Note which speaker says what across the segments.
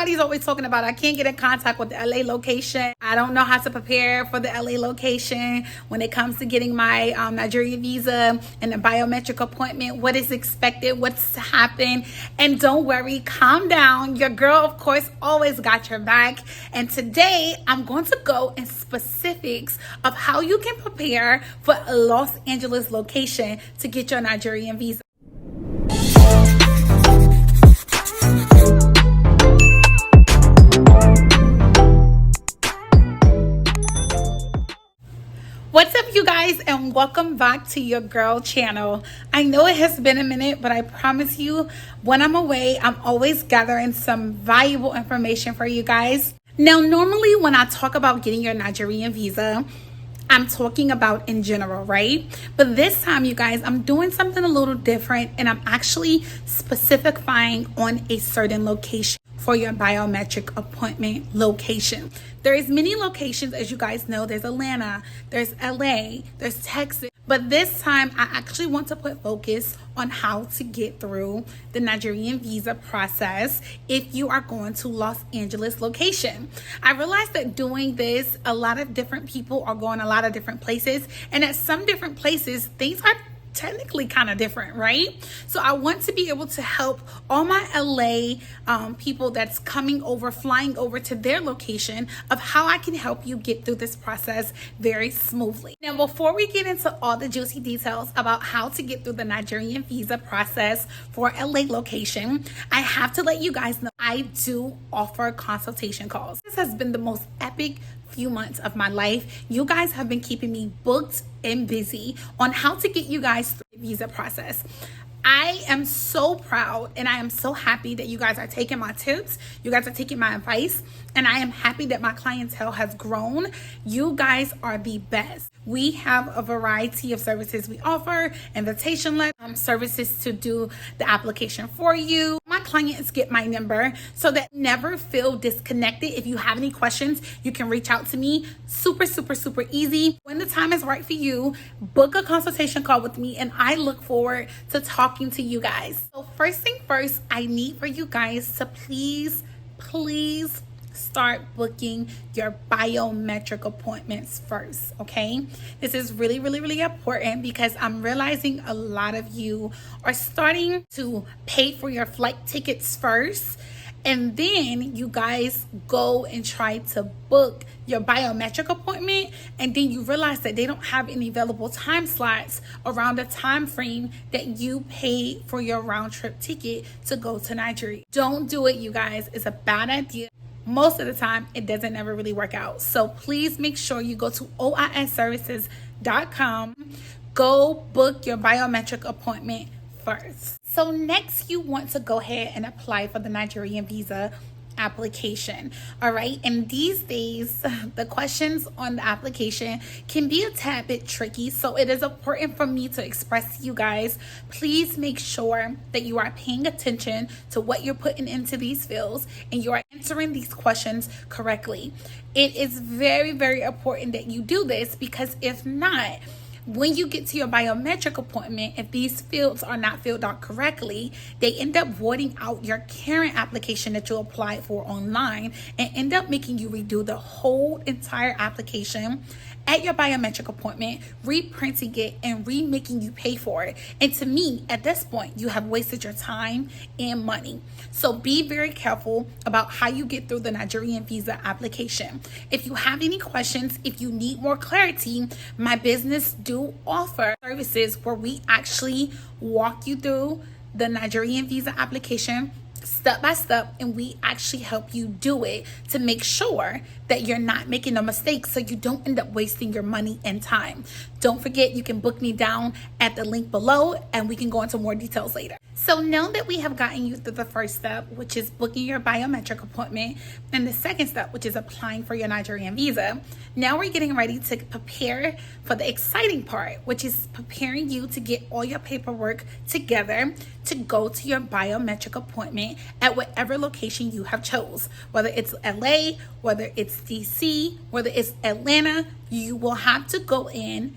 Speaker 1: everybody's always talking about, I can't get in contact with the LA location. I don't know how to prepare for the LA location when it comes to getting my Nigerian visa and the biometric appointment. What is expected? What's to happen? And don't worry, calm down. Your girl, of course, always got your back. And today I'm going to go in specifics of how you can prepare for a Los Angeles location to get your Nigerian visa. What's up, you guys, and welcome back to your girl channel. I know it has been a minute, but I promise you, when I'm away, I'm always gathering some valuable information for you guys. Now, normally when I talk about getting your Nigerian visa, I'm talking about in general, right? But this time, you guys, I'm doing something a little different, and I'm actually specifying on a certain location for your biometric appointment location. There's many locations, as you guys know. There's Atlanta, there's LA, there's Texas. But this time, I actually want to put focus on how to get through the Nigerian visa process if you are going to Los Angeles location. I realized that doing this, a lot of different people are going a lot of different places. And at some different places, things are technically kind of different, right? So I want to be able to help all my LA people that's coming over, flying over to their location, of how I can help you get through this process very smoothly. Now, before we get into all the juicy details about how to get through the Nigerian visa process for LA location, I have to let you guys know I do offer consultation calls. This has been the most epic few months of my life. You guys have been keeping me booked and busy on how to get you guys through the visa process. I am so proud and I am so happy that you guys are taking my tips. You guys are taking my advice, and I am happy that my clientele has grown. You guys are the best. We have a variety of services we offer: invitation letter, services to do the application for you. My clients get my number so that never feel disconnected. If you have any questions, you can reach out to me. Super easy. When the time is right for you, book a consultation call with me, and I look forward to talking to you guys. So first thing first, I need for you guys to please start booking your biometric appointments first, okay? This is really important, because I'm realizing a lot of you are starting to pay for your flight tickets first, and then you guys go and try to book your biometric appointment, and then you realize that they don't have any available time slots around the time frame that you paid for your round trip ticket to go to Nigeria. Don't do it, you guys. It's a bad idea. Most of the time, it doesn't ever really work out. So please make sure you go to oisservices.com. Go book your biometric appointment first. So next, you want to go ahead and apply for the Nigerian visa application. All right, and these days the questions on the application can be a tad bit tricky, so it is important for me to express to you guys, please make sure that you are paying attention to what you're putting into these fields and you are answering these questions correctly. It is very important that you do this, because if not, when you get to your biometric appointment, if these fields are not filled out correctly, they end up voiding out your current application that you applied for online and end up making you redo the whole entire application at your biometric appointment, reprinting it and remaking you pay for it. And to me, at this point, you have wasted your time and money. So be very careful about how you get through the Nigerian visa application. If you have any questions, if you need more clarity, my business do offer services where we actually walk you through the Nigerian visa application step by step, and we actually help you do it to make sure that you're not making no mistakes, so you don't end up wasting your money and time. Don't forget, you can book me down at the link below, and we can go into more details later. So now that we have gotten you through the first step, which is booking your biometric appointment, and the second step, which is applying for your Nigerian visa, now we're getting ready to prepare for the exciting part, which is preparing you to get all your paperwork together to go to your biometric appointment at whatever location you have chose. Whether it's LA, whether it's DC, whether it's Atlanta, you will have to go in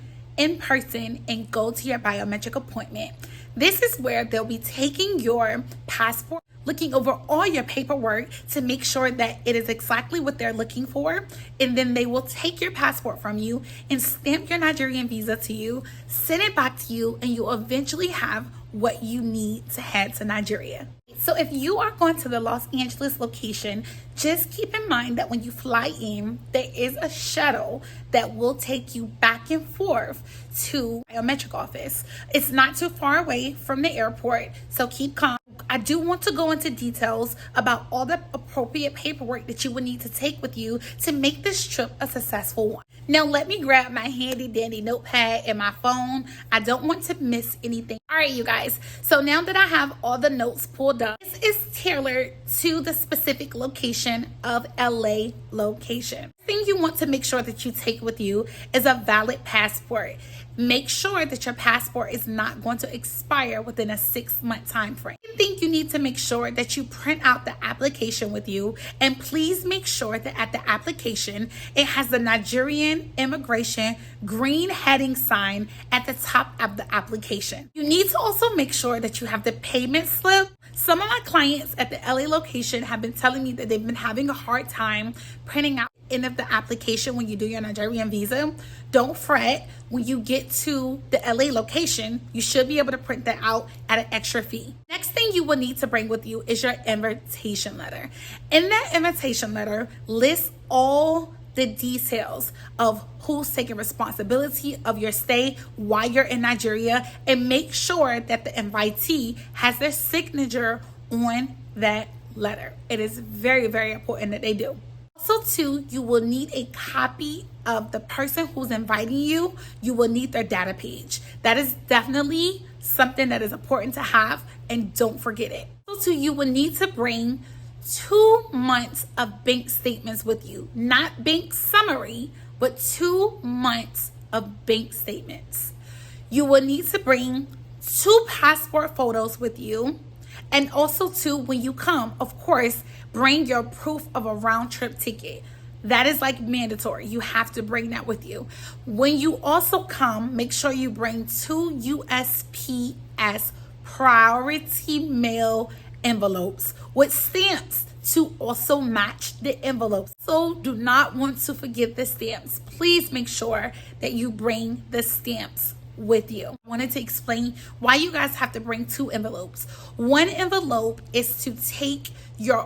Speaker 1: person and go to your biometric appointment. This is where they'll be taking your passport, looking over all your paperwork to make sure that it is exactly what they're looking for. And then they will take your passport from you and stamp your Nigerian visa to you, send it back to you, and you'll eventually have what you need to head to Nigeria. So if you are going to the Los Angeles location, just keep in mind that when you fly in, there is a shuttle that will take you back and forth to the biometric office. It's not too far away from the airport, so keep calm. I do want to go into details about all the appropriate paperwork that you will need to take with you to make this trip a successful one. Now let me grab my handy dandy notepad and my phone. I don't want to miss anything. All right, you guys. So now that I have all the notes pulled up, this is tailored to the specific location of LA location. The thing you want to make sure that you take with you is a valid passport. Make sure that your passport is not going to expire within a 6-month time frame. I think you need to make sure that you print out the application with you, and please make sure that at the application it has the Nigerian immigration green heading sign at the top of the application. You need to also make sure that you have the payment slip. Some of my clients at the LA location have been telling me that they've been having a hard time printing out the end of the application when you do your Nigerian visa. Don't fret. When you get to the LA location, you should be able to print that out at an extra fee. Next thing you will need to bring with you is your invitation letter. In that invitation letter, list all the details of who's taking responsibility of your stay while you're in Nigeria, and make sure that the invitee has their signature on that letter. It is very, very important that they do. Also, too, you will need a copy of the person who's inviting you. You will need their data page. That is definitely something that is important to have, and don't forget it. Also, too, you will need to bring 2 months of bank statements with you. Not bank summary, but 2 months of bank statements. You will need to bring 2 passport photos with you. And also, too, when you come, of course, bring your proof of a round trip ticket. That is like mandatory. You have to bring that with you. When you also come, make sure you bring 2 USPS priority mail envelopes with stamps to also match the envelopes. So do not want to forget the stamps. Please make sure that you bring the stamps with you. I wanted to explain why you guys have to bring 2 envelopes. One envelope is to take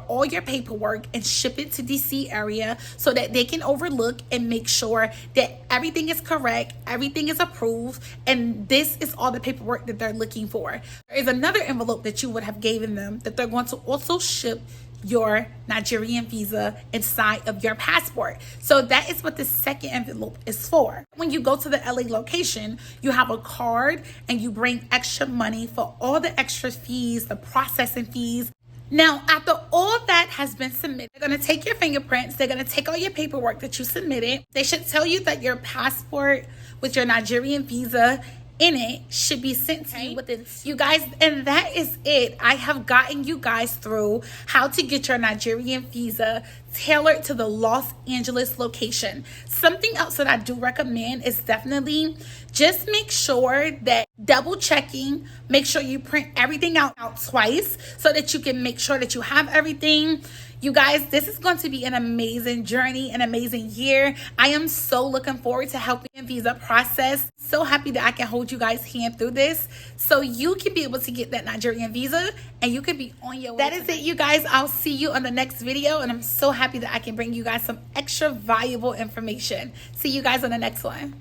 Speaker 1: all your paperwork and ship it to DC area so that they can overlook and make sure that everything is correct, everything is approved, and this is all the paperwork that they're looking for. There is another envelope that you would have given them that they're going to also ship your Nigerian visa inside of your passport. So that is what the second envelope is for. When you go to the LA location, you have a card and you bring extra money for all the extra fees, the processing fees. Now, after all that has been submitted, they're going to take your fingerprints. They're going to take all your paperwork that you submitted. They should tell you that your passport with your Nigerian visa in it should be sent to you within you guys. And that is it. I have gotten you guys through how to get your Nigerian visa tailored to the Los Angeles location. Something else that I do recommend is definitely just make sure that double checking, make sure you print everything out twice so that you can make sure that you have everything. You guys, this is going to be an amazing journey, an amazing year. I am so looking forward to helping the visa process. So happy that I can hold you guys' hand through this so you can be able to get that Nigerian visa and you can be on your way. That is it, you guys. I'll see you on the next video, and I'm so happy that I can bring you guys some extra valuable information. See you guys on the next one.